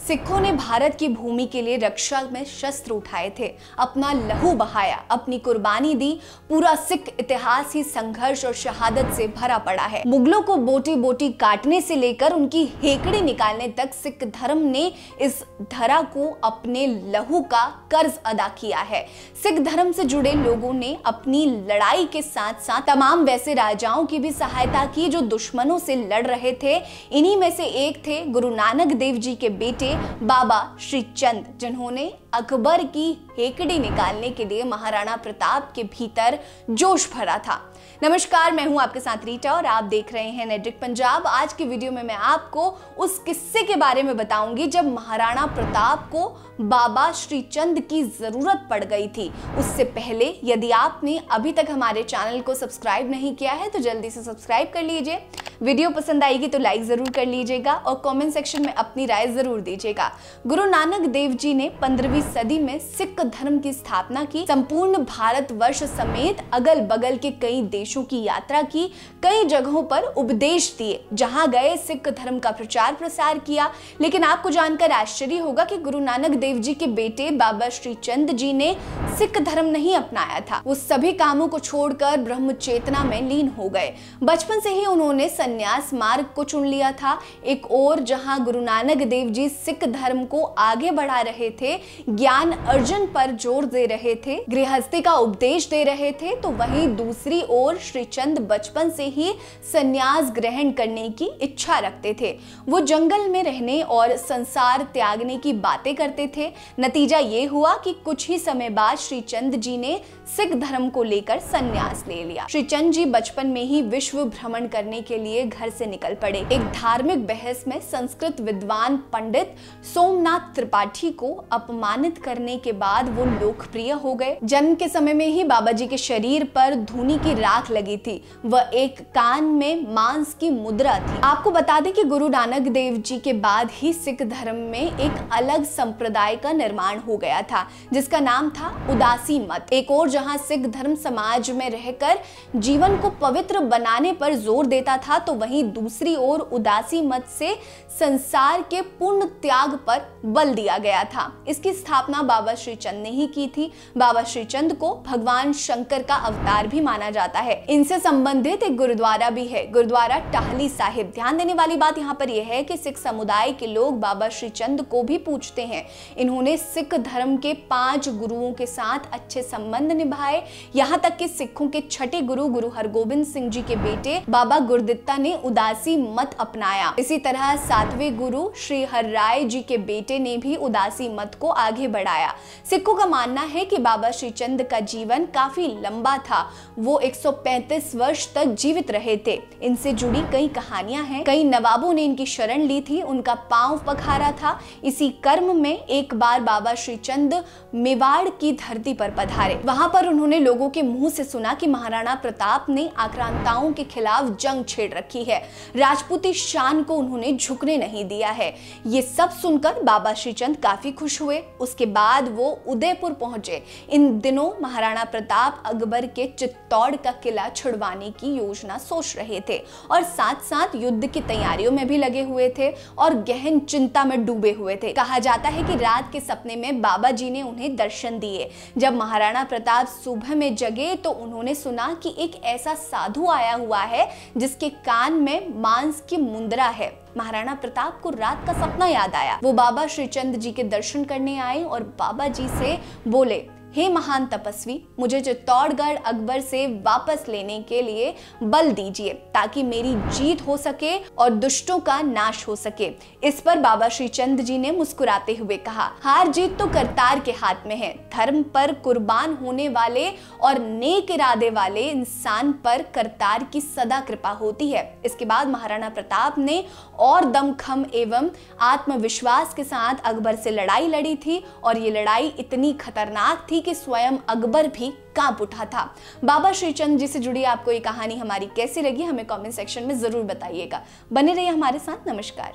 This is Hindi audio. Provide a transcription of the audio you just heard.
सिखों ने भारत की भूमि के लिए रक्षा में शस्त्र उठाए थे, अपना लहू बहाया, अपनी कुर्बानी दी। पूरा सिख इतिहास ही संघर्ष और शहादत से भरा पड़ा है। मुगलों को बोटी बोटी काटने से लेकर उनकी हेकड़ी निकालने तक सिख धर्म ने इस धरा को अपने लहू का कर्ज अदा किया है। सिख धर्म से जुड़े लोगों ने अपनी लड़ाई के साथ साथ तमाम वैसे राजाओं की भी सहायता की जो दुश्मनों से लड़ रहे थे। इन्हीं में से एक थे गुरु नानक देव जी के बेटे बाबा श्री चंद, जिन्होंने अकबर की हेकड़ी निकालने के लिए महाराणा प्रताप के भीतर जोश भरा था। नमस्कार, मैं हूं आपके साथ रीटा और आप देख रहे हैं नेट्रिक पंजाब। आज की वीडियो में मैं आपको उस किस्से के बारे में बताऊंगी जब महाराणा प्रताप को बाबा श्री चंद की जरूरत पड़ गई थी। उससे पहले यदि आपने अभी तक हमारे चैनल को सब्सक्राइब नहीं किया है तो जल्दी से सब्सक्राइब कर लीजिए। वीडियो पसंद आएगी तो लाइक जरूर कर लीजिएगा और कमेंट सेक्शन में अपनी राय जरूर दीजिएगा। गुरु नानक देव जी ने 15वीं सदी में सिख धर्म की स्थापना की, संपूर्ण भारतवर्ष समेत अगल बगल के कई देशों की यात्रा की, कई जगहों पर उपदेश दिए, जहां गए सिख धर्म का प्रचार प्रसार किया। लेकिन आपको जानकर आश्चर्य होगा कि गुरु नानक देव जी के बेटे बाबा श्री चंद जी ने सिख धर्म नहीं अपनाया था। वो सभी कामों को छोड़कर ब्रह्म चेतना में लीन हो गए। बचपन से ही उन्होंने संन्यास मार्ग को चुन लिया था। एक और जहां गुरु नानक देव जी सिख धर्म को आगे बढ़ा रहे थे, ज्ञान अर्जन पर जोर दे रहे थे, गृहस्थी का उपदेश दे रहे थे, तो वहीं दूसरी ओर श्री चंद बचपन से ही संन्यास ग्रहण करने की इच्छा रखते थे। वो जंगल में रहने और संसार त्यागने की बातें करते थे। नतीजा ये हुआ कि कुछ ही समय बाद श्री चंद जी ने सिख धर्म को लेकर संन्यास ले लिया। श्री चंद जी बचपन में ही विश्व भ्रमण करने के लिए घर से निकल पड़े। एक धार्मिक बहस में संस्कृत विद्वान पंडित सोमनाथ त्रिपाठी को अपमानित करने के बाद वो लोकप्रिय हो गए। जन्म के समय में ही बाबा जी के शरीर पर धूनी की राख लगी थी। वह एक कान में मांस की मुद्रा थी। आपको बता दें कि गुरु नानक देव जी के बाद ही सिख धर्म में एक अलग संप्रदाय का निर्माण हो गया था, जिसका नाम था उदासी मत। एक और जहां सिख धर्म समाज में रहकर जीवन को पवित्र बनाने पर जोर देता था, तो वहीं दूसरी ओर उदासी मत से संसार के पूर्ण त्याग पर बल दिया गया था। इसकी स्थापना बाबा श्री चंद ने ही की थी। बाबा श्री चंद को भगवान शंकर का अवतार भी माना जाता है। इनसे संबंधित एक गुरुद्वारा भी है, गुरुद्वारा टाहली साहिब। ध्यान देने वाली बात यहाँ पर यह है कि सिख समुदाय के लोग बाबा श्री चंद को भी पूजते हैं। इन्होंने सिख धर्म के 5 गुरुओं के साथ अच्छे संबंध निभाए। यहाँ तक कि सिखों के छठे गुरु गुरु हरगोबिंद सिंह जी के बेटे बाबा गुरदित्ता ने उदासी मत अपनाया। इसी तरह 7वें गुरु श्री हरराय जी के बेटे ने भी उदासी मत को आगे बढ़ाया। सिखों का मानना है कि बाबा श्री चंद का जीवन काफी लंबा था। वो 135 वर्ष तक जीवित रहे थे। इनसे जुड़ी कई कहानियां हैं। कई नवाबों ने इनकी शरण ली थी, उनका पांव पखारा था। इसी कर्म में एक बार बाबा श्री चंद मेवाड़ की धरती पर पधारे। वहां पर उन्होंने लोगों के मुंह से सुना कि महाराणा प्रताप ने आक्रांताओं के खिलाफ जंग छेड़ रखी है। राजपूती शान को उन्होंने झुकने नहीं दिया है। ये सब सुनकर बाबा श्री चंद काफी खुश हुए। उसके बाद वो उदयपुर पहुंचे। इन दिनों महाराणा प्रताप अकबर के चित्तौड़ का किला छुड़वाने की योजना सोच रहे थे और साथ साथ युद्ध की तैयारियों में भी लगे हुए थे और गहन चिंता में डूबे हुए थे। कहा जाता है कि रात के सपने में बाबा जी ने उन्हें दर्शन दिए। जब महाराणा प्रताप सुबह में जगे तो उन्होंने सुना कि एक ऐसा साधु आया हुआ है जिसके कान में मांस की मुद्रा है। महाराणा प्रताप को रात का सपना याद आया। वो बाबा श्री चंद जी के दर्शन करने आए और बाबा जी से बोले, हे महान तपस्वी, मुझे चित्तौड़गढ़ अकबर से वापस लेने के लिए बल दीजिए ताकि मेरी जीत हो सके और दुष्टों का नाश हो सके। इस पर बाबा श्री चंद जी ने मुस्कुराते हुए कहा, हार जीत तो करतार के हाथ में है। धर्म पर कुर्बान होने वाले और नेक इरादे वाले इंसान पर करतार की सदा कृपा होती है। इसके बाद महाराणा प्रताप ने और दमखम एवं आत्मविश्वास के साथ अकबर से लड़ाई लड़ी थी और ये लड़ाई इतनी खतरनाक थी कि स्वयं अकबर भी कांप उठा था। बाबा श्री चंद जी से जुड़ी आपको ये कहानी हमारी कैसी लगी हमें कमेंट सेक्शन में जरूर बताइएगा। बने रहिए हमारे साथ। नमस्कार।